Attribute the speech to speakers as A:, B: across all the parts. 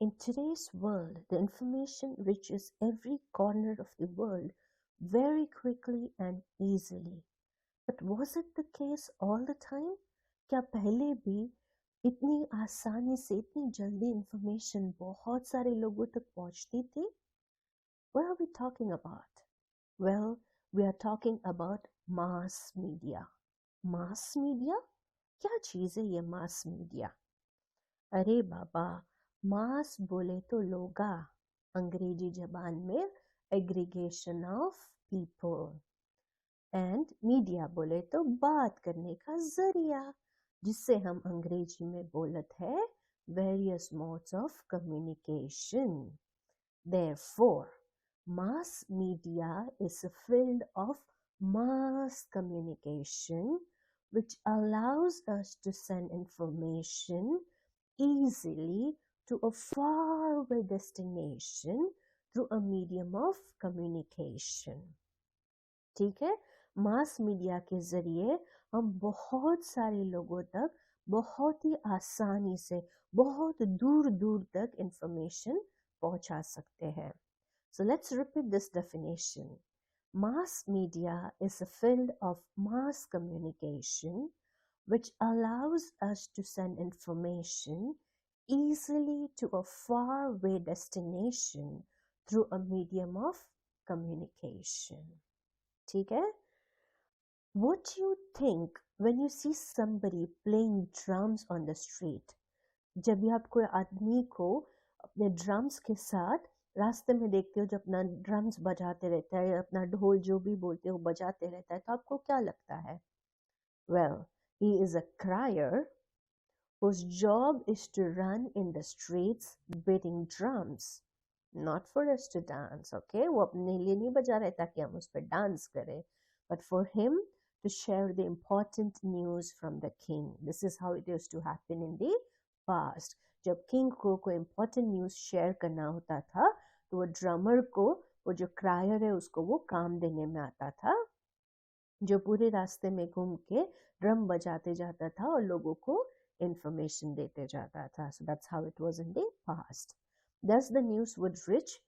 A: In today's world, the information reaches every corner of the world very quickly and easily. But was it the case all the time? क्या पहले भी इतनी आसानी से इतनी जल्दी इंफॉर्मेशन बहुत सारे लोगों तक पहुंचती थी? What are we talking about? Well, we are talking about mass media. Mass media? क्या चीज़ है ये mass media? अरे बाबा, मास बोले तो लोगा, अंग्रेजी जबान में aggregation of people, and media बोले तो बात करने का जरिया, जिससे हम अंग्रेजी में बोलत है various modes of communication. Therefore, mass media is a field of mass communication which allows us to send information easily to a faraway destination through a medium of communication. ठीक है, मास मीडिया के जरिए हम बहुत सारे लोगों तक बहुत ही आसानी से बहुत दूर दूर तक इंफॉर्मेशन पहुंचा सकते हैं. So let's repeat this definition. Mass media is a field of mass communication which allows us to send information easily to a faraway destination through a medium of communication. ठीक है? What do you think when you see somebody playing drums on the street? जब भी आप कोई आदमी को अपने drums के साथ रास्ते में देखते हो, जब अपना ड्रम्स बजाते रहता है, अपना ढोल जो भी बोलते हो बजाते रहता है, तो आपको क्या लगता है? Well, he is a crier whose job is to run in the streets beating drums. Not for us to dance, okay? वो अपने लिए नहीं बजा रहे ताकि हम उस पर डांस करें, but for him to share the important news from the king. This is how it used to happen in the past. जब किंग को कोई important news शेयर करना होता था, तो वो ड्रमर को, वो जो क्रायर है, उसको वो काम देने में आता था, जो पूरे रास्ते में घूम के ड्रम बजाते जाता था और लोगों को information देते जाता था. So that's how it was in the past. Thus the news would reach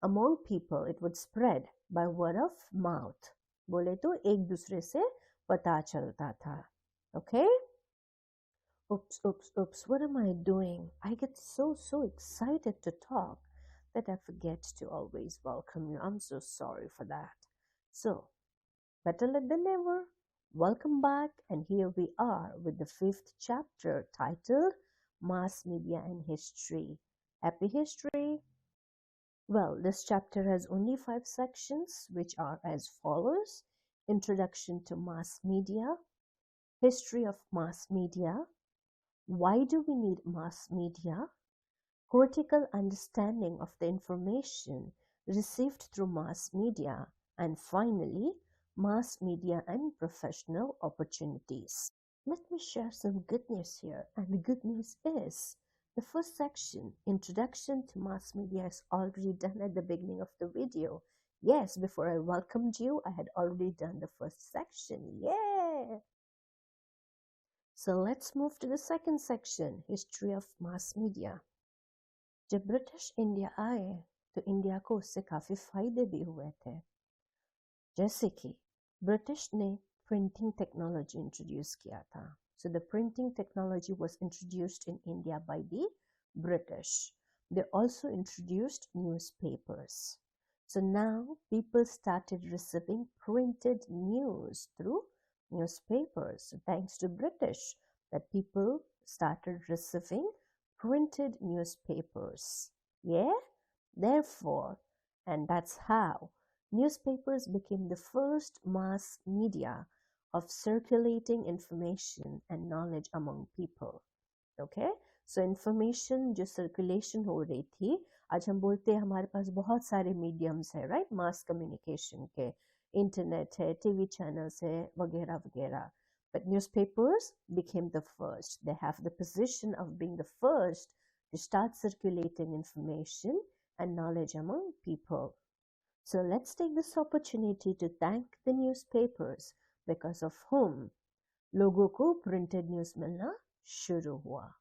A: among people. It would spread by word of mouth. बोले तो एक दूसरे से पता चलता था. Okay? Oops, what am I doing? I get so excited to talk that I forget to always welcome you. I'm so sorry for that. So, better late than never. Welcome back, and here we are with the 5th chapter titled Mass Media and History. Happy history! Well, this chapter has only 5 sections, which are as follows: Introduction to Mass Media, History of Mass Media, Why do we need mass media, Critical understanding of the information received through mass media, and finally, mass media and professional opportunities. Let me share some good news here, and the good news is the first section, Introduction to Mass Media, is already done at the beginning of the video. Yes, before I welcomed you, I had already done the first section. Yeah! So let's move to the second section, History of Mass Media. जब British India आए तो India को उससे काफ़ी फ़ायदे भी हुए थे, जैसे कि ब्रिटिश ने प्रिंटिंग टेक्नोलॉजी इंट्रोड्यूस किया था. So the printing technology was introduced in India by the British. They also introduced newspapers. So now people started receiving printed news through newspapers. So thanks to British, that people started receiving printed newspapers. Yeah? Therefore, and that's how newspapers became the first mass media of circulating information and knowledge among people. Okay? So information जो circulation हो रही थी, आज हम बोलते हैं हमारे पास बहुत सारे mediums है, right? Mass communication के, internet है, TV channels है, वगैरह वगैरह. But newspapers became the first. They have the position of being the first to start circulating information and knowledge among people. So let's take this opportunity to thank the newspapers, because of whom लोगों को printed news मिलना शुरू हुआ.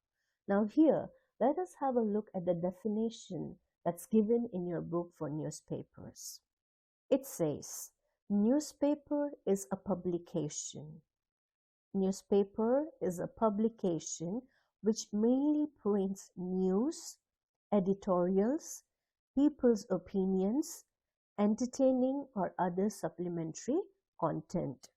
A: Now here, Let us have a look at the definition that's given in your book for newspapers. It says, newspaper is a publication. Newspaper is a publication which mainly prints news, editorials, people's opinions, entertaining or other supplementary content.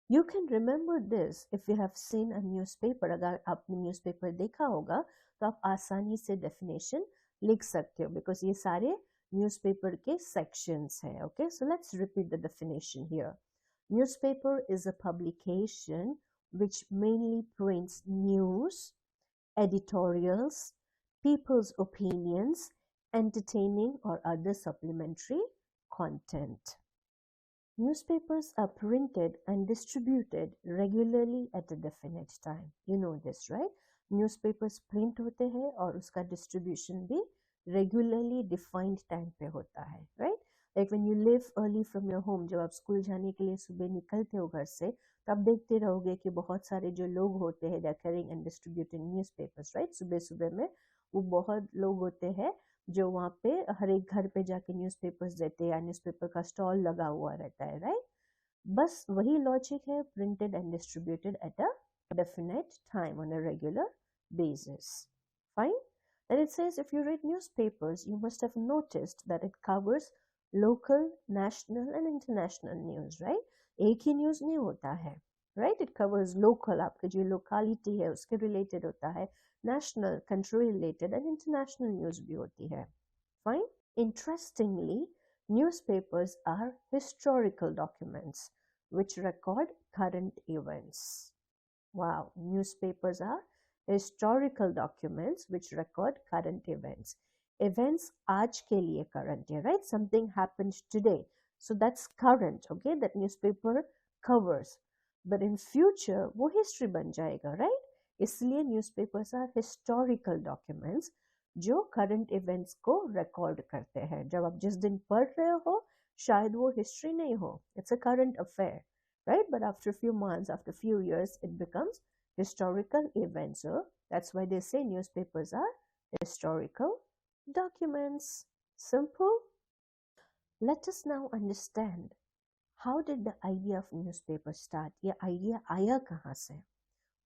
A: You can remember this if you have seen a newspaper. अगर आपने newspaper देखा होगा तो आप आसानी से definition लिख सकते हो because ये सारे न्यूज़पेपर के sections हैं. Okay, so let's repeat the definition here. Newspaper is a publication which mainly prints news, editorials, people's opinions, entertaining or other supplementary content. Newspapers are printed and distributed regularly at a definite time. You know this, right? Newspapers print होते हैं और उसका distribution भी regularly defined time पे होता है, right? Like when you leave early from your home, जब आप स्कूल जाने के लिए सुबह निकलते हो घर से, तो आप देखते रहोगे कि बहुत सारे जो लोग होते हैं, they're carrying and distributing newspapers, right? सुबह सुबह में वो बहुत लोग होते हैं जो वहाँ पे हर एक घर पे जाके न्यूज़पेपर्स देते हैं या न्यूज़पेपर का स्टॉल लगा हुआ रहता है, राइट? बस वही लॉजिक है, printed and distributed at a definite time on a regular basis. Fine? Then it says if you read newspapers, you must have noticed that it covers local, national and international news, right? एक ही news नहीं होता है, right? It covers local, आपके जो locality है उसके related होता है, national, country related and international news भी होती है. Fine? Interestingly, newspapers are historical documents which record current events. Wow, newspapers are historical documents which record current events. Events आज के लिए current है, right? Something happened today. So that's current, okay? That newspaper covers. But in future, वो history बन जाएगा, right? इसलिए newspapers are historical documents जो current events को record करते हैं. जब आप जिस दिन पढ़ रहे हो, शायद वो history नहीं हो. It's a current affair, right? But after a few months, after a few years, it becomes historical events. So that's why they say newspapers are historical documents. Simple. Let us now understand how did the idea of newspaper start? ये idea आया कहाँ से?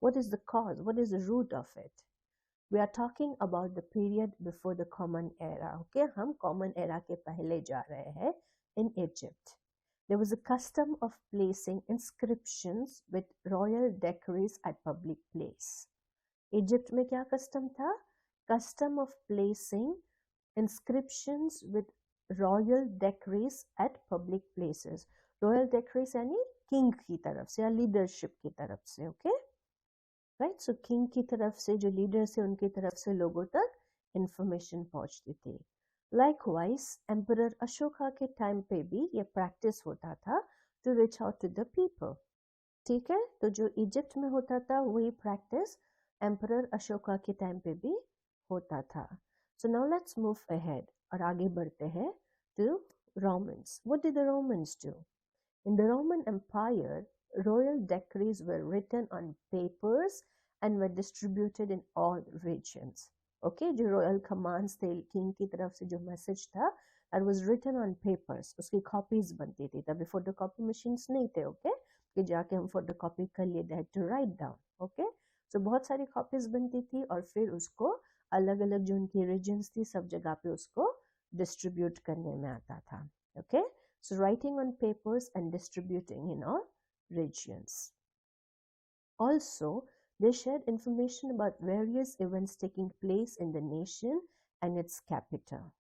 A: What is the cause? What is the root of it? We are talking about the period before the Common Era. Okay, हम Common Era के पहले जा रहे हैं in Egypt. There was a custom of placing inscriptions with royal decrees at public place. Egypt में क्या custom था? Custom of placing inscriptions with royal decrees at public places. Royal decrees यानी king की तरफ से या leadership की तरफ से, okay? Right? So king की तरफ से जो leaders है उनकी तरफ से लोगों तक information पहुंचती थी. Likewise, Emperor Ashoka के टाइम पे भी ये प्रैक्टिस होता था to reach out to the people. ठीक है, तो जो इजिप्ट में होता था वही प्रैक्टिस एम्परर अशोका के टाइम पे भी होता था. So now let's move ahead और आगे बढ़ते हैं to Romans. What did the Romans do? In the Roman Empire, royal decrees were written on papers and were distributed in all regions. Okay, जो royal commands थे king की तरफ से जो message था that was written on papers, उसकी copies बनती थी. तभी photocopy machines नहीं थे, okay? कि जाके हम photocopy कर लिए, they had to write down, okay? So बहुत सारी copies बनती थी और फिर उसको अलग अलग जो उनकी regions थी सब जगह पे उसको distribute करने में आता था, okay? So writing on papers and distributing in all regions. Also, they shared information about various events taking place in the nation and its capital.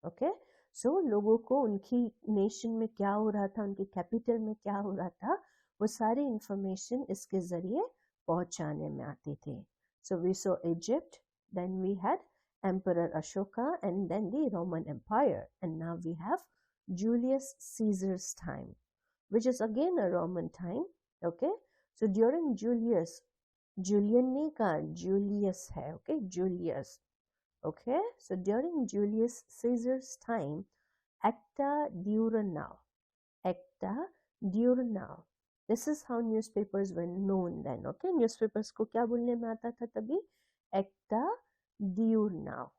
A: Okay? So लोगों को उनकी nation में क्या हो रहा था, उनकी capital में क्या हो रहा था, वो सारी information इसके जरिए पहुंचाने में आती थी. So we saw Egypt, then we had Emperor Ashoka, and then the Roman Empire, and now we have Julius Caesar's time, which is again a Roman time. Okay, so during Julius, Julian नहीं कहा, Julius है, okay, Julius. Okay, so during Julius Caesar's time, acta diurnal, acta diurnal. This is how newspapers were known then. Okay, newspapers को क्या बोलने में आता था तभी? Acta diurnal.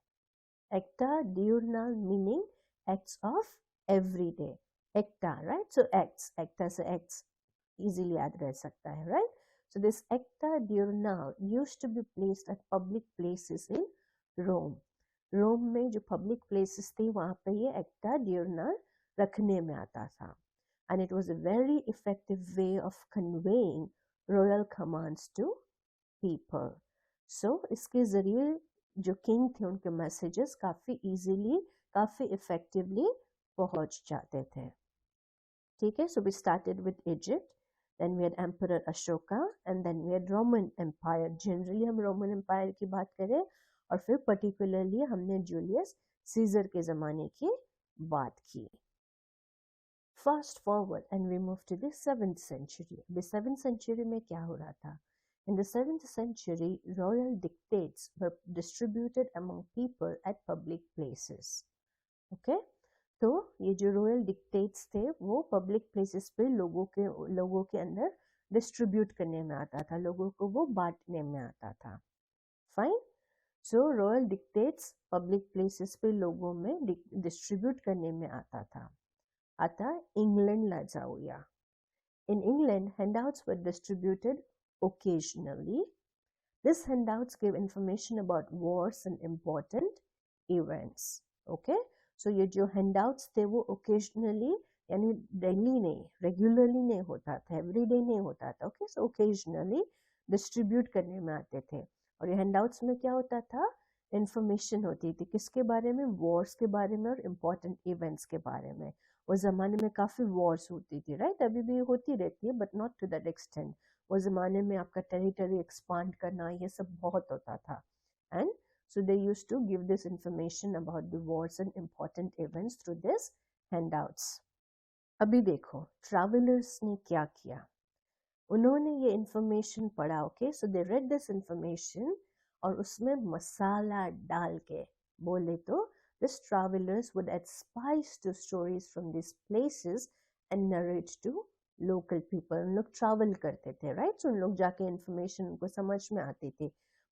A: Acta diurnal meaning acts of every day. Acta, right? So acts, acta से acts easily याद रह सकता है, right? So this acta diurnal used to be placed at public places in Rome. रोम में जो पब्लिक प्लेसेस थे वहाँ पे ये एक्टा डिurnal रखने में आता था. And it was a very effective way of conveying royal commands to people. So इसके ज़रिए जो किंग थे उनके मैसेजेस काफ़ी इजीली काफ़ी इफेक्टिवली पहुँच जाते थे. ठीक है. So we started with Egypt, then we had Emperor Ashoka, and then we had Roman Empire. Generally हम Roman Empire की बात करें और फिर पर्टिकुलरली हमने जूलियस सीजर के ज़माने की बात की. Fast forward and we move to the 7th century. The 7th century में क्या हो रहा था? In the 7th century, royal dictates were distributed among people at public places. Okay? तो ये जो रॉयल डिक्टेट्स थे वो पब्लिक प्लेसेस पे लोगों के अंदर डिस्ट्रीब्यूट करने में आता था, लोगों को वो बांटने में आता था. फाइन. सो रॉयल डिक्टेट्स पब्लिक प्लेसेस पे लोगों में डिस्ट्रीब्यूट करने में आता था. आता इंग्लैंड ला जाओ या. In England, handouts were distributed occasionally. These handouts gave information about wars and important events. Okay? So ये जो handouts थे वो occasionally यानी daily नहीं, regularly नहीं होता था, everyday नहीं होता था. Okay? So occasionally distribute करने में आते थे. और ये handouts में क्या होता था? Information होती थी. किसके बारे में? Wars के बारे में और important events के बारे में. उस ज़माने में काफ़ी wars होती थी, right? अभी भी होती रहती है, but not to that extent. उस ज़माने में आपका टेरिटरी एक्सपांड करना ये सब बहुत होता था. And so they used to give this information about the wars and important events through this handouts. अभी देखो ट्रैवलर्स ने क्या किया. उन्होंने ये information पढ़ा. Okay. so they read this information और उसमें मसाला डाल के बोले तो these travelers would add spice to stories from these places and narrate to local people. उन लोग ट्रैवल करते थे, राइट. सो उन लोग जाके इन्फॉर्मेशन उनको समझ में आती थी,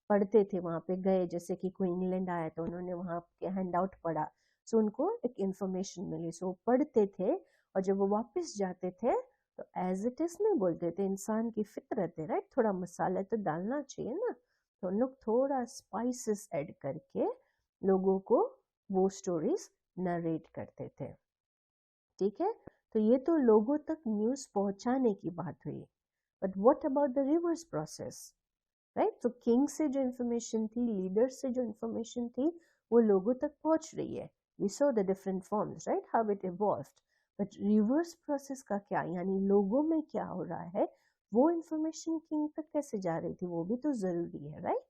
A: पढ़ते थे. वहाँ पे गए, जैसे कि कोई इंग्लैंड आया तो उन्होंने वहाँ के हैंड आउट पढ़ा, सो उनको एक इन्फॉर्मेशन मिली, सो पढ़ते थे. और जब वो वापस जाते थे तो एज इट इज नहीं बोलते थे. इंसान की फितरत है, राइट. थोड़ा मसाला तो डालना चाहिए ना. तो उन लोग थोड़ा स्पाइसेस ऐड करके लोगों को वो स्टोरीज नरेट करते थे. ठीक है. तो ये तो लोगों तक न्यूज़ पहुंचाने की बात हुई. But what about the reverse process, right. तो किंग से जो इन्फॉर्मेशन थी, लीडर से जो इन्फॉर्मेशन थी, वो लोगों तक पहुंच रही है. We saw the different forms, right, how it evolved. But reverse process का क्या, यानी लोगों में क्या हो रहा है, वो इन्फॉर्मेशन किंग तक कैसे जा रही थी, वो भी तो जरूरी है, right.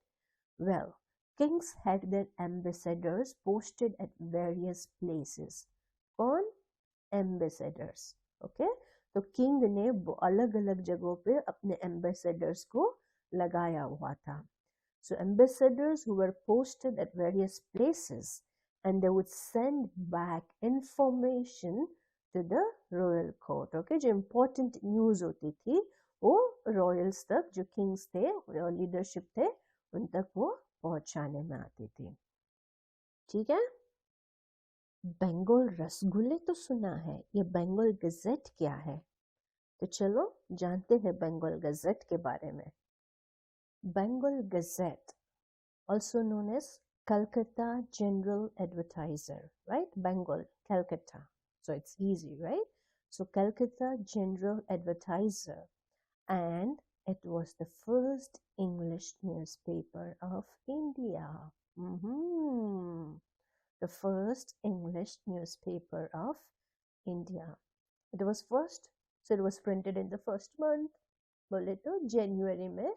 A: Well, Kings had there ambassadors posted at various places. कौन? एम्बेसडर्स. ओके. तो किंग ने अलग अलग जगहों पे अपने एम्बेसडर्स को लगाया हुआ था. So ambassadors who were posted at various places and they would send back information to the royal court. Okay, जो important news होती थी वो royals तक, जो kings थे और leadership थे, उन तक वो पहुंचाने में आती थी. ठीक है. बंगाल रसगुल्ले तो सुना है, ये बंगाल गजेट क्या है? तो चलो जानते हैं बंगाल गजेट के बारे में. Bengal gazette, also known as Calcutta General Advertiser, right? Bengal, Calcutta. So it's easy, right? So Calcutta General Advertiser, and it was the first English newspaper of India. The first English newspaper of India. It was first, so it was printed in the first month. बोले तो जनवरी में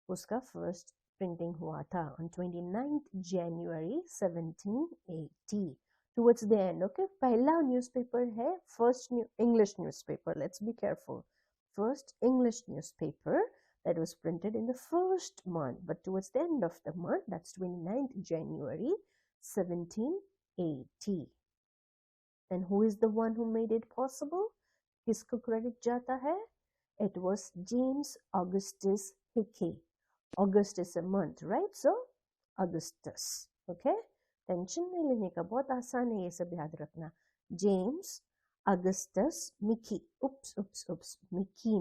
A: उसका first printing हुआ था on 29th January 1780. Towards the end, okay. पहला newspaper है, first English newspaper. Let's be careful. First English newspaper that was printed in the first month, but towards the end of the month, that's 29th January 1780. And who is the one who made it possible? किसको credit जाता है? It was James Augustus Hickey. August is a month, right? So Augustus. Okay, tension नहीं लेने का, बहुत आसान है ये सब याद रखना. जेम्स अगस्टस मिकी, उप्स उप्स उप्स, मिकी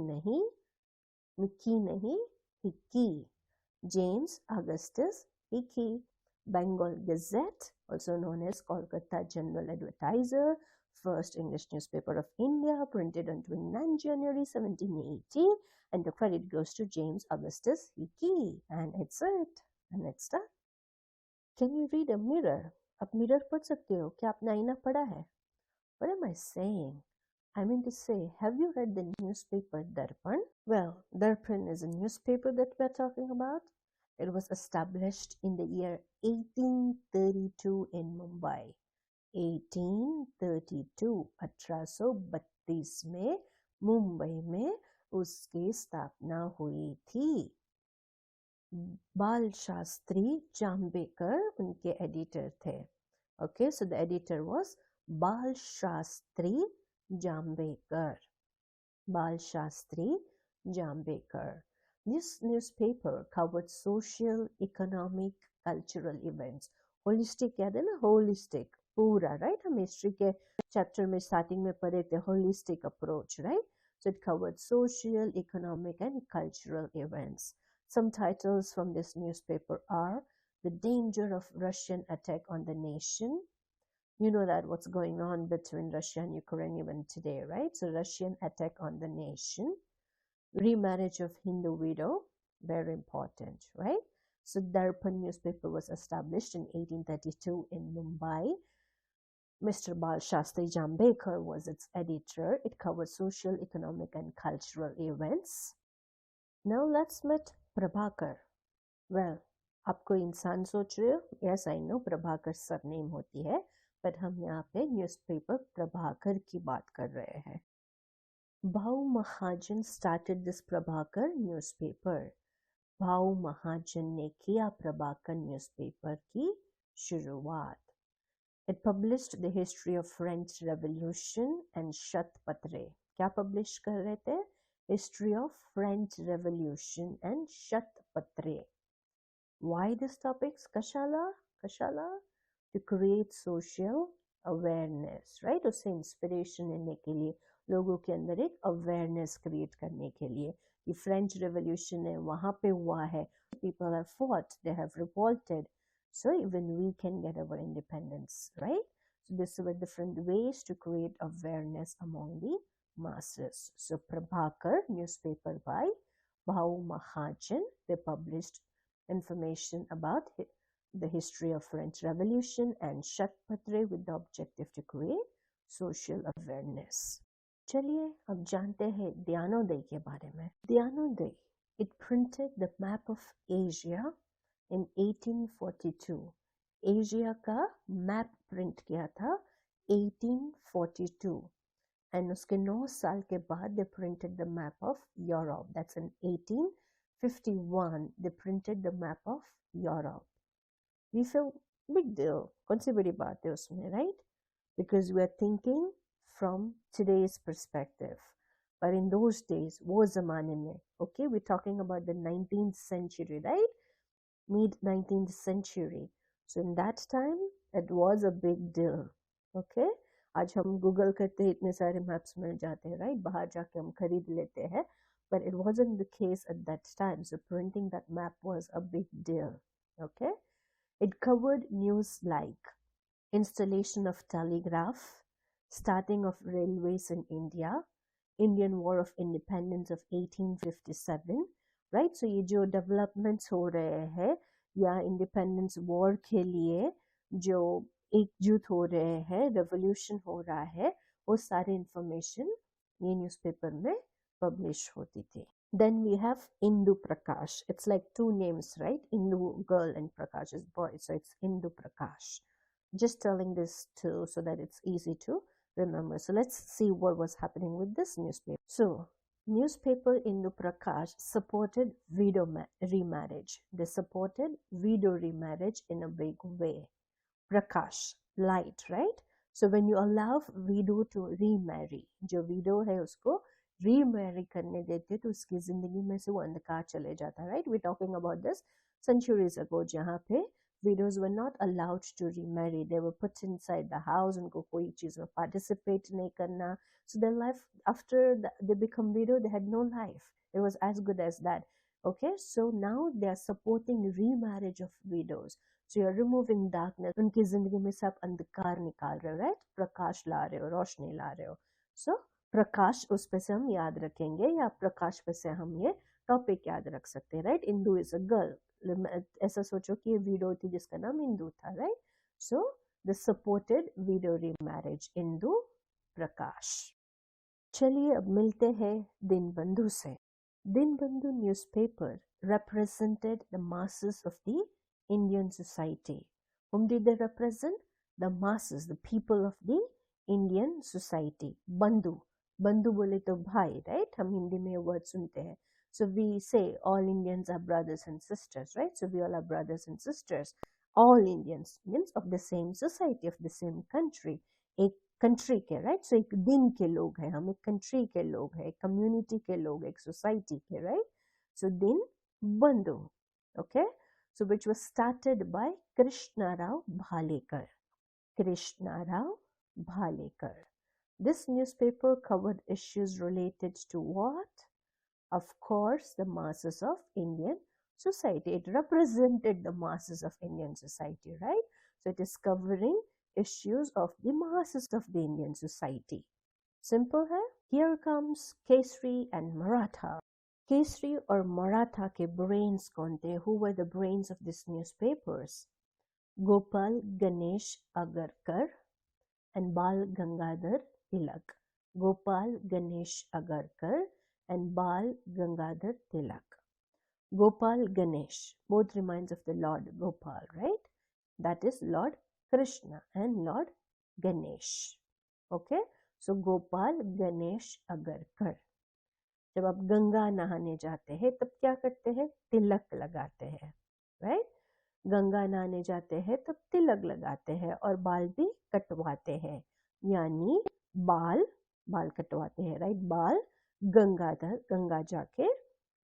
A: नहीं, Hicky. James Augustus Hickey. Bengal Gazette, also known as Kolkata General Advertiser, first English newspaper of India, printed on 29 January 1780, and the credit goes to James Augustus Hickey. And it's it. And it's done. Can you read a mirror? आप mirror पढ़ सकते हो क्या? आपने आईना पढ़ा है? What am I saying? I mean to say, have you read the newspaper Darpan? Well, Darpan is a newspaper that we're talking about. It was established in the year 1832 in Mumbai. 1832, 1832 में मुंबई में उसकी स्थापना हुई थी. बाल शास्त्री जाम्बेकर उनके editor थे. Okay, so the editor was Bal Shastri Jambekar. Bal Shastri Jambekar. This newspaper covered social, economic, cultural events. Holistic याद है ना? Holistic पूरा, right? हम history के chapter में starting में पढ़े थे holistic approach, right? So it covered social, economic, and cultural events. Some titles from this newspaper are The Danger of Russian Attack on the Nation. You know that what's going on between Russia and Ukraine even today, right? So Russian attack on the nation. Remarriage of Hindu widow, very important, right? So Darpan newspaper was established in 1832 in Mumbai. Mr. Bal Shastri Jambekar was its editor. It covered social, economic, and cultural events. Now let's meet Prabhakar. Well, आप कोई इंसान सोच रहे हो? Yes, I know Prabhakar surname होती है, but हम यहाँ पे न्यूज़पेपर प्रभाकर की बात कर रहे हैं. Bhau Mahajan started this Prabhakar newspaper. Bhau Mahajan ने किया प्रभाकर न्यूज़पेपर की शुरुआत. It published the history of French Revolution and शतपत्रे. क्या पब्लिश कर रहे थे? History of French Revolution and शतपत्रे. Why these topics? Kashala? To create social awareness, right? उससे inspiration लेने के लिए, लोगों के अंदर एक awareness create करने के लिए कि French Revolution है, वहाँ पे हुआ है, people have fought, they have revolted, so even we can get our independence, right? So these were different ways to create awareness among the masses. So Prabhakar newspaper by Bhau Mahajan, they published information about the history of French Revolution and शतपत्रे with the objective to create social awareness. चलिए अब जानते हैं ज्ञानोदय के बारे में. Gyanodaya, it printed the map of Asia in 1842. Asia का map print किया था 1842. And उसके 9 साल के बाद they printed the map of Europe. That's in 1851. They printed the map of Europe. We feel big deal. कौन सी बड़ी बात है उसमें, right? Because we are thinking from today's perspective. But in those days, वो ज़माने में, okay, we're talking about the 19th century, right? Mid-19th century. So in that time, it was a big deal, okay? आज हम Google करते हैं, इतने सारे maps मिल जाते हैं, right? बाहर जाके हम खरीद लेते हैं. But it wasn't the case at that time. So printing that map was a big deal, okay? It covered news like installation of telegraph, starting of railways in India, Indian War of Independence of 1857, right? So ये जो developments हो रहे हैं या independence war के लिए जो एकजुट हो रहे हैं, revolution हो रहा है, वो सारे information ये newspaper में publish होती थी. Then we have Indu Prakash. It's like two names, right? Indu girl and Prakash is boy, so it's Indu Prakash. Just telling this too so that it's easy to remember. So let's see what was happening with this newspaper. So newspaper Indu Prakash supported widow remarriage. They supported widow remarriage in a big way. Prakash, light, right? So when you allow widow to remarry, जो widow है उसको remarry करने देते तो उसकी जिंदगी में से वो अंधकार चले जाता, right? We're talking about this centuries ago, जहाँ पे Widows were not allowed to remarry. They were put inside the house, उनको कोई चीज में participate नहीं करना. So their life after they become widow, they had no life. It was as good as that. Okay, so now they are supporting remarriage of widows. So you're removing darkness. उनकी जिंदगी में सब अंधकार निकाल रहे हो, right? प्रकाश ला रहे हो, रोशनी ला रहे हो. So प्रकाश उस पे से हम याद रखेंगे, या प्रकाश पे से हम ये टॉपिक याद रख सकते हैं, right? Indu is a girl. ऐसा सोचो कि ये विडो थी जिसका नाम इंदू था, right? So the supported widow remarriage Indu Prakash. चलिए अब मिलते हैं दिनबंधु से. Deenbandhu newspaper represented the masses of the Indian society. Whom did they represent? The masses, the people of the Indian society. बंधु, बंधु बोले तो भाई, right? हम हिंदी में वर्ड सुनते हैं. So we say all Indians are brothers and sisters, right? So we all are brothers and sisters. All Indians means of the same society, of the same country. एक कंट्री के, right? सो एक दिन के लोग हैं हम, एक कंट्री के लोग हैं, एक कम्युनिटी के लोग, एक सोसाइटी के, राइट? सो दिन बंधु. Okay, so which was started by Krishna Rao Bhalekar. Krishna Rao Bhalekar. This newspaper covered issues related to what? Of course, the masses of Indian society. It represented the masses of Indian society, right? So it is covering issues of the masses of the Indian society. Simple hai? Here comes Kesri and Maratha. Kesri or Maratha ke brains kaun the? Who were the brains of these newspapers? Gopal Ganesh Agarkar and Bal Gangadhar Tilak. Gopal Ganesh Agarkar and Bal Gangadhar Tilak. Gopal Ganesh, both reminds of the Lord Gopal, right? That is Lord Krishna and Lord Ganesh. Okay, so Gopal Ganesh Agarkar. जब आप गंगा नहाने जाते हैं तब क्या करते हैं? तिलक लगाते हैं, राइट? गंगा नहाने जाते हैं तब तिलक लगाते हैं और बाल भी कटवाते हैं, यानी बाल बाल कटवाते हैं, राइट? बाल गंगाधर, गंगा जाके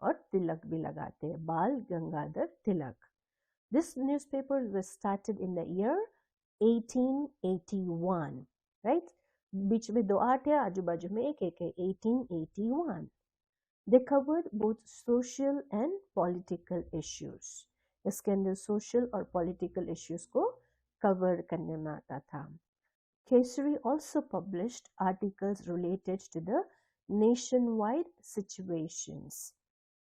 A: और तिलक भी लगाते हैं, बाल Gangadhar Tilak. This newspaper was started in the year 1881, right? बीच में दो आठ है, आजू बाजू में एक एक है, 1881. They covered both social and political issues. इसके अंदर social और political issues को cover करने में आता था. Kesari also published articles related to the nationwide situations.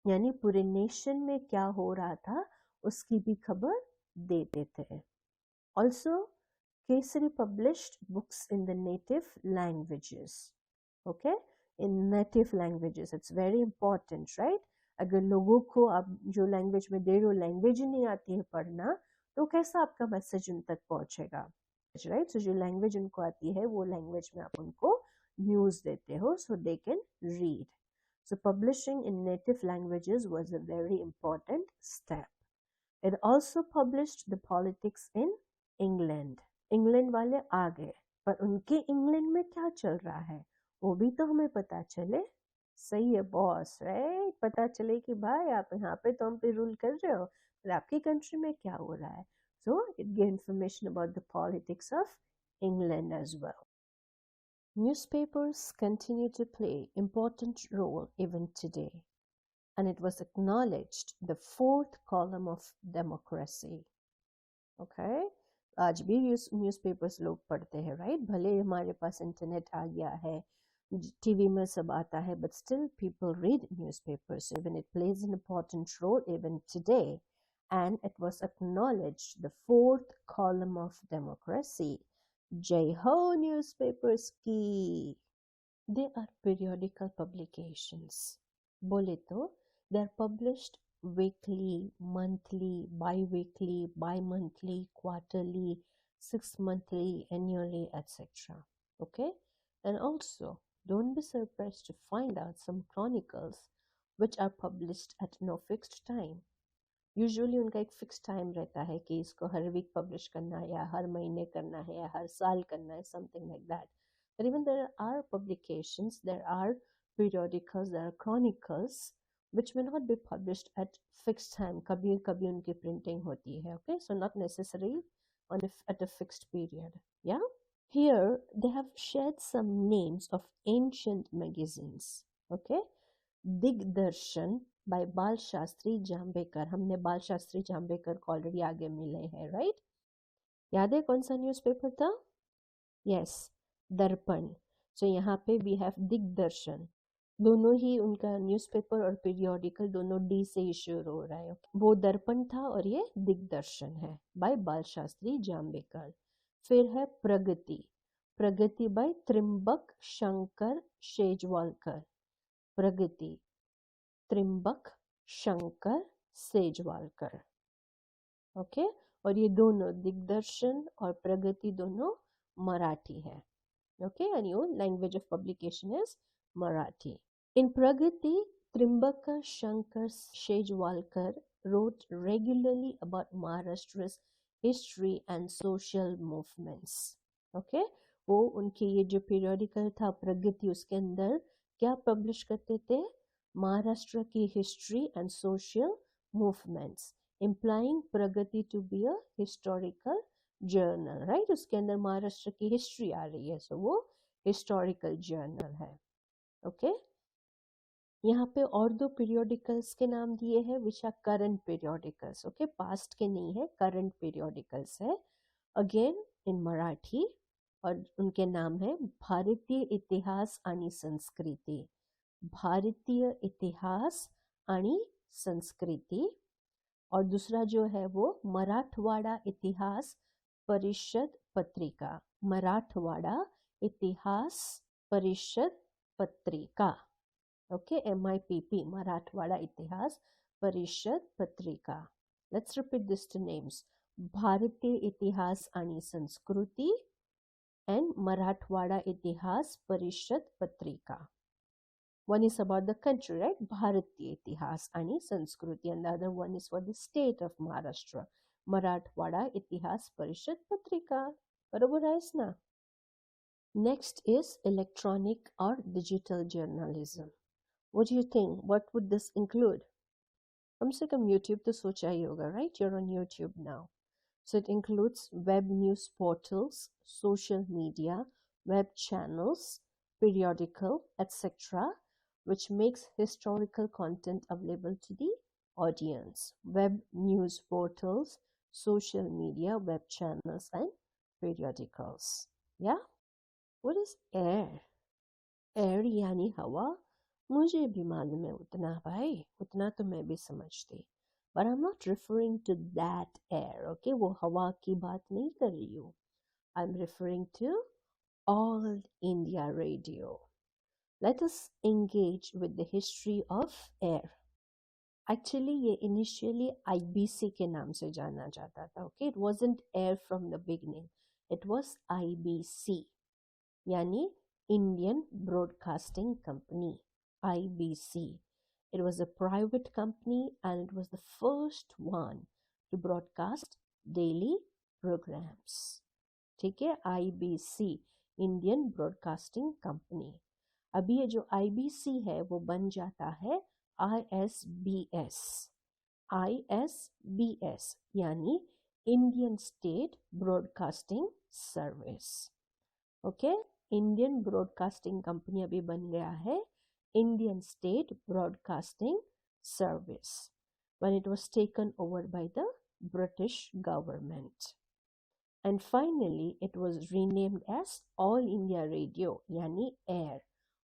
A: यानी पूरे नेशन में क्या हो रहा था उसकी भी खबर देते थे. Also, Kesari published books in the native languages. Okay, in native languages, it's very important, right? अगर लोगों को आप जो लैंग्वेज में दे रहे हो लैंग्वेज ही नहीं आती है पढ़ना, तो कैसा आपका मैसेज उन तक पहुंचेगा, राइट? सो जो लैंग्वेज उनको आती है वो लैंग्वेज में आप उनको न्यूज देते हो, so they can read. So publishing in native languages was a very important step. It also published the politics in England. England वाले आ गए, पर उनके इंग्लैंड में क्या चल रहा है वो भी तो हमें पता चले. सही है बॉस, राइट? पता चले कि भाई आप यहाँ पे तो हम पे रूल कर रहे हो, पर आपकी कंट्री में क्या हो रहा है. So it gave information about the politics of England as well. Newspapers continue to play important role even today, and it was acknowledged the fourth column of democracy. Okay, आज भी न्यूज़पेपर्स लोग पढ़ते हैं, राइट? भले हमारे पास internet आ गया है, TV में सब आता है, but still people read newspapers. Even it plays an important role even today, and it was acknowledged the fourth column of democracy. Jai ho newspapers ki. They are periodical publications. बोले तो they are published weekly, monthly, bi-weekly, bi-monthly, quarterly, 6-monthly, annually, etc. Okay, and also don't be surprised to find out some chronicles which are published at no fixed time. Usually उनका एक fix time रहता है कि इसको हर week publish करना है, या हर महीने करना है, या हर साल करना है, something like that. But even there are publications, there are periodicals, there are chronicles which may not be published at fixed time. कभी कभी उनकी printing होती है, okay? So not necessarily at a fixed period. Yeah. Here they have shared some names of ancient magazines. Okay. दिग्दर्शन bye बाल शास्त्री जाम्बेकर. हमने बाल शास्त्री जाम्बेकर को ऑलरेडी आगे मिले हैं, राइट? याद है कौन सा न्यूज़पेपर था? यस, दर्पण. सो यहाँ पे वी हैव दिग्दर्शन. दोनों ही उनका न्यूज़पेपर और पीरियोडिकल दोनों डी से इश्यू हो रहा है. वो दर्पण था और ये दिग्दर्शन है बाय बाल शास्त्री जाम्बेकर. फिर है प्रगति. प्रगति बाय त्रिम्बक शंकर शेजवालकर. प्रगति त्रिम्बक शंकर सेजवालकर. ओके. और ये दोनों दिग्दर्शन और प्रगति दोनों मराठी है. Okay. And your language of publication is Marathi. In Pragati, Trimbak Shankar Shejwalkar wrote regularly about Maharashtra's history and social movements. Okay. वो उनकी ये जो पीरियोडिकल था प्रगति, उसके अंदर क्या पब्लिश करते थे? महाराष्ट्र की history and social movements, implying Pragati to be a historical journal, right? उसके अंदर महाराष्ट्र की हिस्ट्री आ रही है, सो वो हिस्टोरिकल जर्नल है. ओके. यहाँ पे और दो पीरियोडिकल्स के नाम दिए हैं which are current periodicals. Okay. Past के नहीं है, करंट पीरियोडिकल्स है. अगेन इन मराठी, और उनके नाम है भारतीय इतिहास आणि संस्कृती. भारतीय इतिहास आणि संस्कृति. और दूसरा जो है वो मराठवाड़ा इतिहास परिषद पत्रिका. मराठवाड़ा इतिहास परिषद पत्रिका. ओके. MIPP, मराठवाड़ा इतिहास परिषद पत्रिका. Let's repeat this two names. भारतीय इतिहास आणि संस्कृती and Marathwada Itihas Parishad Patrika. One is about the country, right? Bharatiya Itihas Ani Sanskruti, and the other one is for the state of Maharashtra. Marathwada Itihas Parishad Patrika. Barabar hai na? Next is electronic or digital journalism. What do you think? What would this include? कम से कम YouTube तो सोचा ही होगा, right? You're on YouTube now. So it includes web news portals, social media, web channels, periodical, etc., which makes historical content available to the audience. Web news portals, social media, web channels, and periodicals. Yeah? What is air? Air यानी हवा. मुझे भी मालूम है उतना भाई, उतना तो मैं भी समझती. But I'm not referring to that air, okay? वो हवा की बात नहीं कर रही हूँ. I'm referring to All India Radio. Let us engage with the history of air. Actually, ये initially IBC के नाम से जाना जाता था, okay? It wasn't air from the beginning. It was IBC, यानी Indian Broadcasting Company, IBC. It was a private company and it was the first one to broadcast daily programs. ठीक है. IBC, Indian Broadcasting Company. अभी ये जो IBC है वो बन जाता है ISBS. ISBS यानी Indian State Broadcasting Service. Okay. Indian broadcasting company अभी बन गया है Indian State Broadcasting Service when it was taken over by the British government. And finally, it was renamed as All India Radio, yani AIR,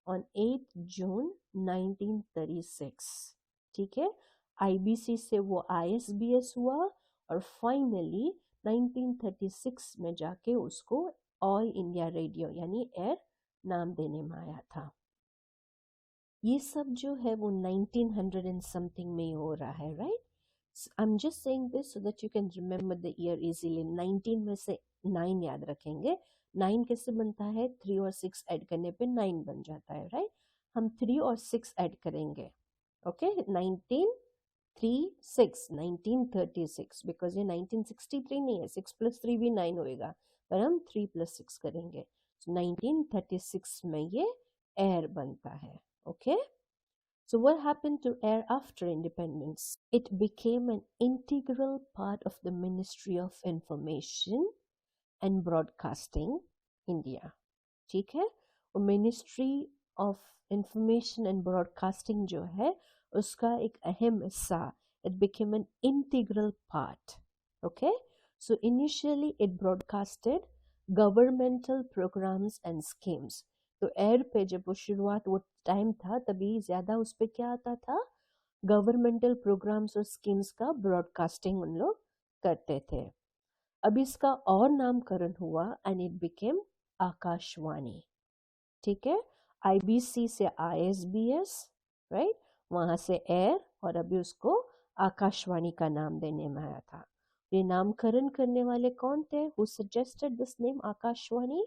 A: on 8th June 1936. ठीक है. IBC से वो ISBS हुआ और finally 1936 में जाके उसको All India Radio यानी AIR नाम देने में आया था. ये सब जो है वो 1900 and something में हो रहा है, right? I'm just saying this so that you can remember the year easily. 19 में से 9 याद रखेंगे. 9 कैसे बनता है? 3 और 6 ऐड करने पे 9 बन जाता है, right? हम 3 और 6 ऐड करेंगे. Okay? 1936 because ये 1963 नहीं है. 6 plus 3 भी 9 होएगा, पर हम 3 plus 6 करेंगे. So 1936 में ये एयर बनता है. Okay? So what happened to air after independence? It became an integral part of the Ministry of Information and Broadcasting, India. ठीक है, और ministry of information and broadcasting जो है उसका एक अहम हिस्सा, it became an integral part. Okay, so initially it broadcasted governmental programs and schemes. तो एयर पे जब वो शुरुआत वो टाइम था तभी ज़्यादा उस पर क्या आता था, गवर्नमेंटल प्रोग्राम्स और स्कीम्स का ब्रॉडकास्टिंग उन लोग करते थे. अब इसका और नामकरण हुआ एंड इट बिकेम आकाशवाणी. ठीक है, आईबीसी से आईएसबीएस, राइट, वहां से एयर, और अभी उसको आकाशवाणी का नाम देने में आया था. ये नामकरण करने वाले कौन थे? Who suggested this name Akashvani?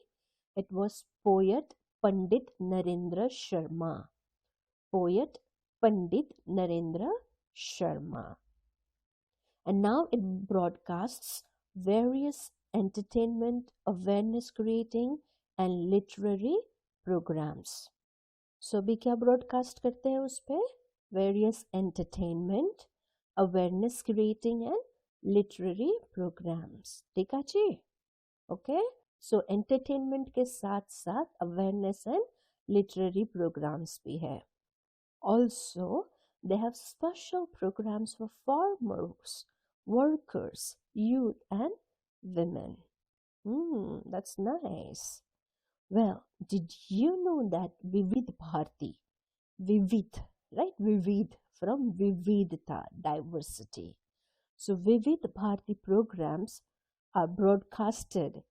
A: It was poet Pandit Narendra Sharma. Poet Pandit Narendra Sharma. And now it broadcasts various entertainment, awareness creating and literary programs. So अभी क्या broadcast करते हैं उस पे? Various entertainment, awareness creating and literary programs. ठीक है जी? Okay? So entertainment के साथ साथ awareness and literary programs भी है. Also, they have special programs for farmers, workers, youth, and women. That's nice. Well, did you know that Vivid Bharati, Vivid, right? Vivid from Vividta, diversity. So Vivid Bharati programs are broadcasted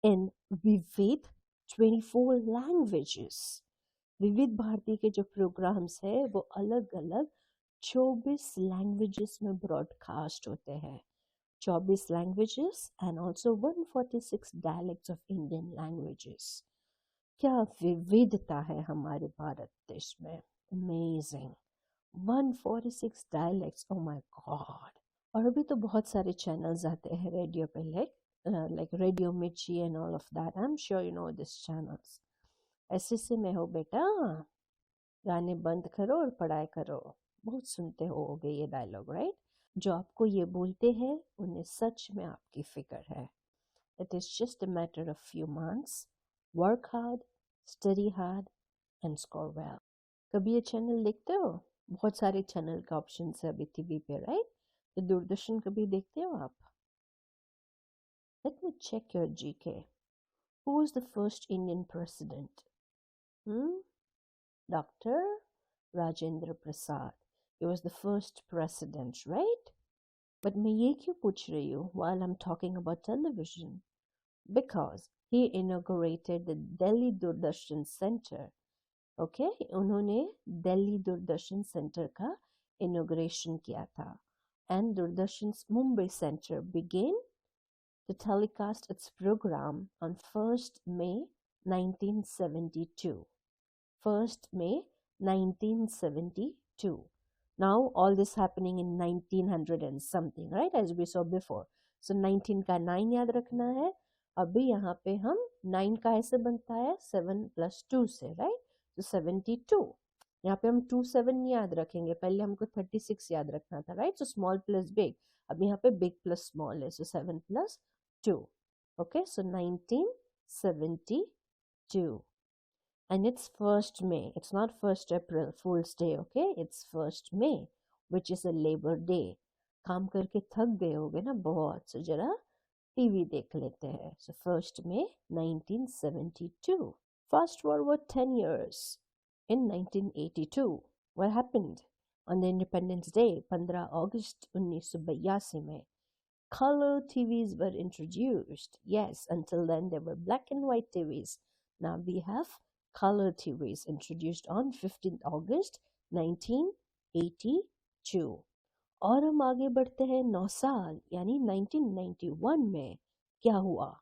A: in Vivid 24 languages. विविध भारती के जो programmes है वो अलग अलग 24 languages में broadcast होते हैं. 24 languages and also 146 dialects of Indian languages. क्या विविधता है हमारे भारत देश में, amazing. 146 dialects, oh my God. और अभी तो बहुत सारे चैनल्स आते हैं रेडियो पे, लाइक रेडियो मिर्ची and all of that. I am sure you know this channels. SSC में हो बेटा, गाने बंद करो और पढ़ाई करो. बहुत सुनते होगे ये डायलॉग, राइट? जो आपको ये बोलते हैं उन्हें सच में आपकी फिक्र है. It is just a matter of few months. Work hard, study hard and score well. कभी ये चैनल देखते हो? बहुत सारे चैनल का ऑप्शन है अभी टीवी पे, राइट? तो दूरदर्शन कभी देखते हो आप? Let me check your GK. Who was the first Indian president? Dr. Rajendra Prasad. He was the first president, right? But मैं ये क्यों पूछ रही हूँ while I'm talking about television? Because he inaugurated the Delhi Doordarshan Center. Okay? उन्होंने Delhi Doordarshan centre का inauguration किया था. And Doordarshan's Mumbai Center began to telecast its program on 1st May 1972. 1st May 1972. Now all this happening in 1900 and something, right? As we saw before. So 19 का 9 याद रखना है. अभी यहाँ पे हम 9 का ऐसे बनता है 7 + 2 से, right? So 72. यहाँ पे हम 27 नहीं याद रखेंगे, पहले हमको 36 याद रखना था, right? So small plus big. अब यहाँ पे big plus small है, so 7 + 2. Okay, so 1972. And it's 1st May. It's not 1st April, Fool's Day, okay? It's 1st May, which is a Labor Day. काम करके थक गए होगे ना बहुत, so जरा टीवी देख लेते हैं. So 1st May 1972. Fast forward 10 years. In 1982, what happened? On the Independence Day, 15 August 1982 में, color TVs were introduced. Yes, until then they were black and white TVs. Now we have color TVs introduced on 15th August 1982. और हम आगे बढ़ते हैं 9 साल यानी 1991 में. क्या हुआ?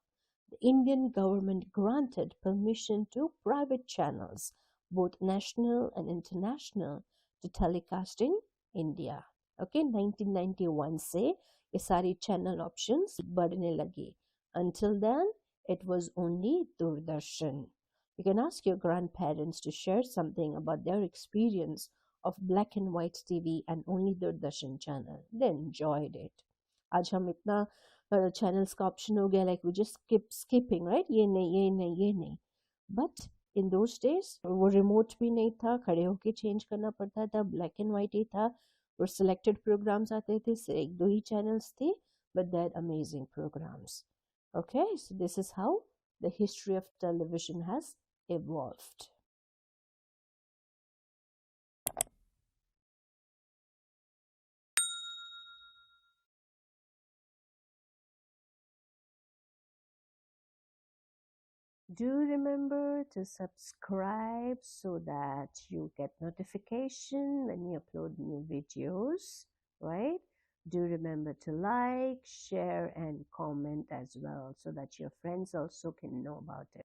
A: The Indian government granted permission to private channels, both national and international, to telecast in India. Okay, 1991 से ये सारी channel options बढ़ने लगी. Until then, it was only Doordarshan. You can ask your grandparents to share something about their experience of black and white TV and only Doordarshan channel. They enjoyed it. आज हम इतना channels का option हो गया, like we just skipping, right? ये नहीं, ये नहीं, ये नहीं. But in those days वो remote भी नहीं था, खड़े होके change करना पड़ता था, black and white ही था, और selected programs आते थे, सिर्फ एक दो ही channels थे, but they had amazing programs. Okay, so this is how the history of television has evolved. Do remember to subscribe so that you get notification when you upload new videos, right? Do remember to like, share, and comment as well so that your friends also can know about it.